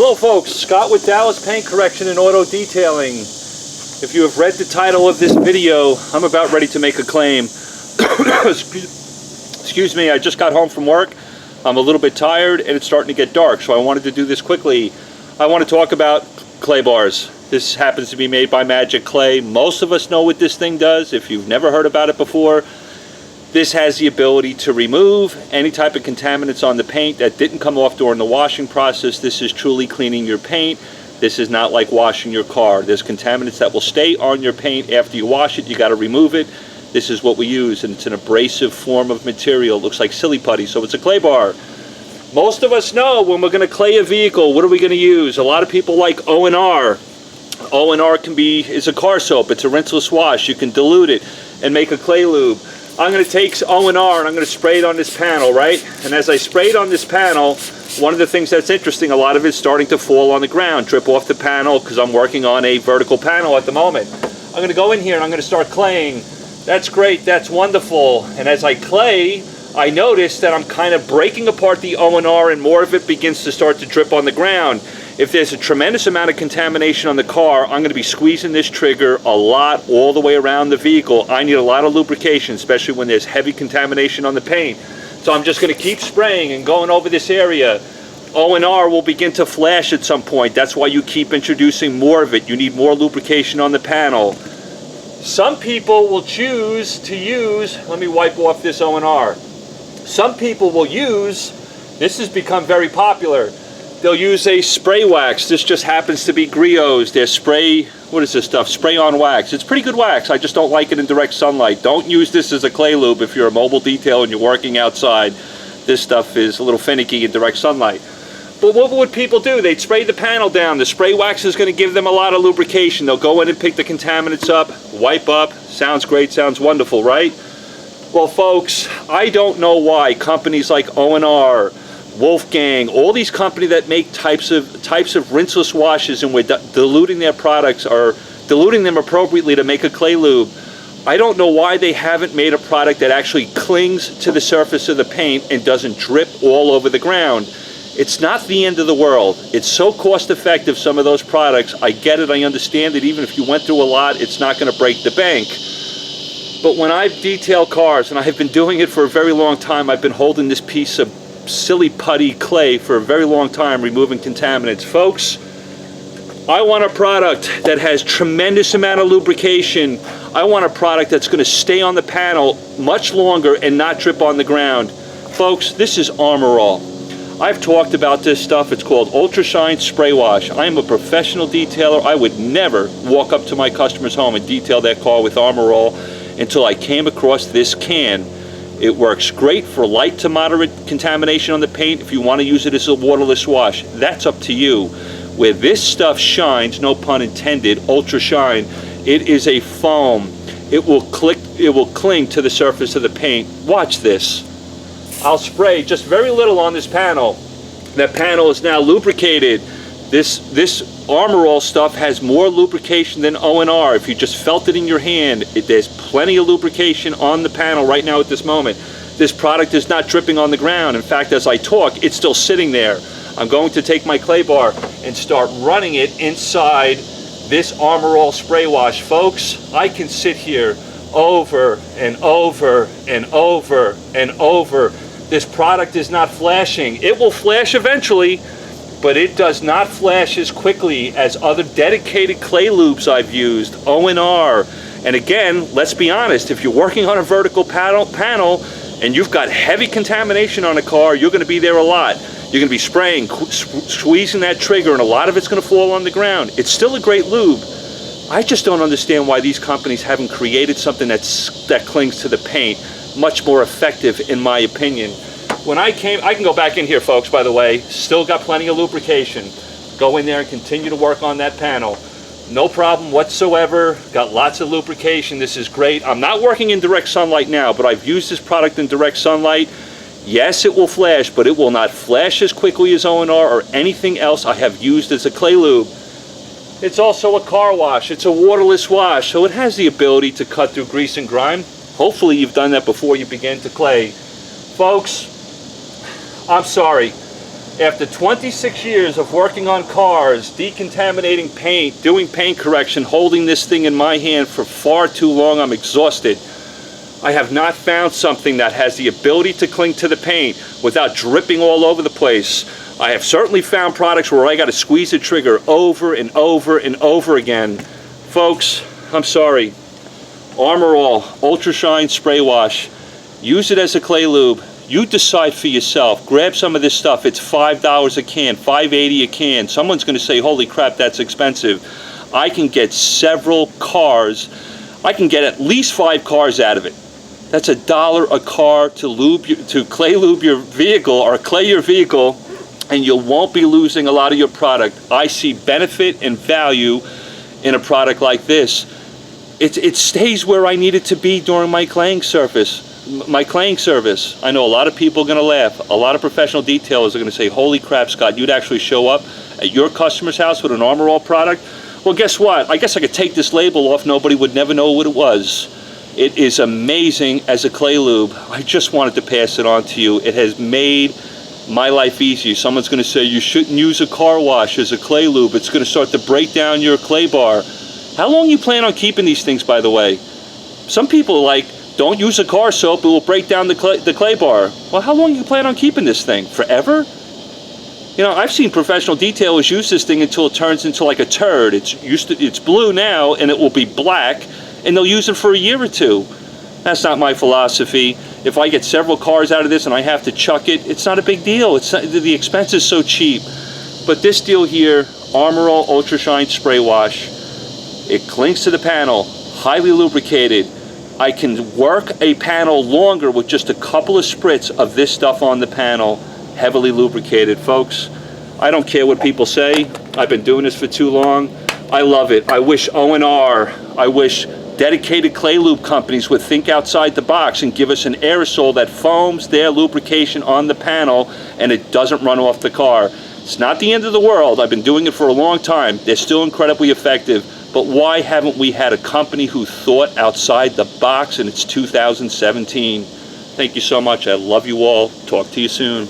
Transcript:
Hello folks, Scott with Dallas Paint Correction and Auto Detailing. If you have read the title of this video, I'm about ready to make a claim. Excuse me, I just got home from work. I'm a little bit tired and it's starting to get dark, so I wanted to do this quickly. I want to talk about clay bars. This happens to be made by Magic Clay. Most of us know what this thing does. If you've never heard about it before, this has the ability to remove any type of contaminants on the paint that didn't come off during the washing process. This is truly cleaning your paint. This is not like washing your car. There's contaminants that will stay on your paint after you wash it. You got to remove it. This is what we use, and it's an abrasive form of material. It looks like silly putty, so it's a clay bar. Most of us know when we're going to clay a vehicle, what are we going to use? A lot of people like O&R. O&R is a car soap. It's a rinseless wash. You can dilute it and make a clay lube. I'm going to take O&R and I'm going to spray it on this panel, right? And as I spray it on this panel, one of the things that's interesting, a lot of it's starting to fall on the ground, drip off the panel, because I'm working on a vertical panel at the moment. I'm going to go in here and I'm going to start claying. That's great, that's wonderful. And as I clay, I notice that I'm kind of breaking apart the O&R and more of it begins to start to drip on the ground. If there's a tremendous amount of contamination on the car, I'm going to be squeezing this trigger a lot all the way around the vehicle. I need a lot of lubrication, especially when there's heavy contamination on the paint. So I'm just going to keep spraying and going over this area. O&R will begin to flash at some point. That's why you keep introducing more of it. You need more lubrication on the panel. Some people will choose to use, let me wipe off this O&R. Some people will use, this has become very popular, they'll use a spray wax. This just happens to be Griot's. Their spray, what is this stuff? Spray on wax. It's pretty good wax. I just don't like it in direct sunlight. Don't use this as a clay lube if you're a mobile detail and you're working outside. This stuff is a little finicky in direct sunlight. But what would people do? They'd spray the panel down. The spray wax is going to give them a lot of lubrication. They'll go in and pick the contaminants up, wipe up. Sounds great, sounds wonderful, right? Well, folks, I don't know why companies like O&R, Wolfgang, all these companies that make types of rinseless washes and we're diluting their products or diluting them appropriately to make a clay lube. I don't know why they haven't made a product that actually clings to the surface of the paint and doesn't drip all over the ground. It's not the end of the world. It's so cost effective, some of those products. I get it, I understand it. Even if you went through a lot, it's not going to break the bank. But when I detail cars, and I have been doing it for a very long time, I've been holding this piece of silly putty clay for a very long time, removing contaminants. Folks, I want a product that has tremendous amount of lubrication. I want a product that's going to stay on the panel much longer and not drip on the ground. Folks, this is Armor All. I've talked about this stuff. It's called Ultra Shine Spray Wash. I am a professional detailer. I would never walk up to my customer's home and detail their car with Armor All until I came across this can. It works great for light to moderate contamination on the paint. If you want to use it as a waterless wash, that's up to you. Where this stuff shines, no pun intended, Ultra Shine, it is a foam. It will cling to the surface of the paint. Watch this. I'll spray just very little on this panel. That panel is now lubricated. This Armor All stuff has more lubrication than O&R. If you just felt it in your hand, there's plenty of lubrication on the panel right now at this moment. This product is not dripping on the ground. In fact, as I talk, it's still sitting there. I'm going to take my clay bar and start running it inside this Armor All spray wash. Folks, I can sit here over and over and over and over. This product is not flashing. It will flash eventually, but it does not flash as quickly as other dedicated clay lubes I've used, O&R. And again, let's be honest, if you're working on a vertical panel and you've got heavy contamination on a car, you're going to be there a lot. You're going to be spraying, squeezing that trigger, and a lot of it's going to fall on the ground. It's still a great lube. I just don't understand why these companies haven't created something that clings to the paint, much more effective in my opinion. When I can go back in here, folks, by the way, still got plenty of lubrication. Go in there and continue to work on that panel. No problem whatsoever, got lots of lubrication. This is great. I'm not working in direct sunlight now, but I've used this product in direct sunlight. Yes, it will flash, but it will not flash as quickly as O&R or anything else I have used as a clay lube. It's also a car wash. It's a waterless wash, so it has the ability to cut through grease and grime. Hopefully you've done that before you begin to clay. Folks, I'm sorry. After 26 years of working on cars, decontaminating paint, doing paint correction, holding this thing in my hand for far too long, I'm exhausted. I have not found something that has the ability to cling to the paint without dripping all over the place. I have certainly found products where I got to squeeze the trigger over and over and over again. Folks, I'm sorry. Armor All Ultra Shine Spray Wash. Use it as a clay lube. You decide for yourself. Grab some of this stuff. It's $5 a can, $5.80 a can. Someone's going to say, holy crap, that's expensive. I can get several cars. I can get at least 5 cars out of it. That's $1 a car to lube, to clay lube your vehicle or clay your vehicle, and you won't be losing a lot of your product. I see benefit and value in a product like this. It stays where I need it to be during my claying service. I know a lot of people are going to laugh. A lot of professional detailers are going to say, holy crap, Scott, you'd actually show up at your customer's house with an Armor All product? Well, guess what? I guess I could take this label off. Nobody would never know what it was. It is amazing as a clay lube. I just wanted to pass it on to you. It has made my life easier. Someone's going to say, you shouldn't use a car wash as a clay lube. It's going to start to break down your clay bar. How long you plan on keeping these things, by the way? Some people are like, don't use a car soap, it will break down the clay bar. Well, how long do you plan on keeping this thing? Forever? You know, I've seen professional detailers use this thing until it turns into like a turd. It's blue now, and it will be black, and they'll use it for a year or two. That's not my philosophy. If I get several cars out of this and I have to chuck it, it's not a big deal. It's not, the expense is so cheap. But this deal here, Armor All Ultra Shine Spray Wash, it clings to the panel, highly lubricated. I can work a panel longer with just a couple of spritz of this stuff on the panel, heavily lubricated. Folks, I don't care what people say. I've been doing this for too long. I love it. I wish O&R, I wish dedicated clay lube companies would think outside the box and give us an aerosol that foams their lubrication on the panel and it doesn't run off the car. It's not the end of the world. I've been doing it for a long time. They're still incredibly effective. But why haven't we had a company who thought outside the box, and it's 2017? Thank you so much. I love you all. Talk to you soon.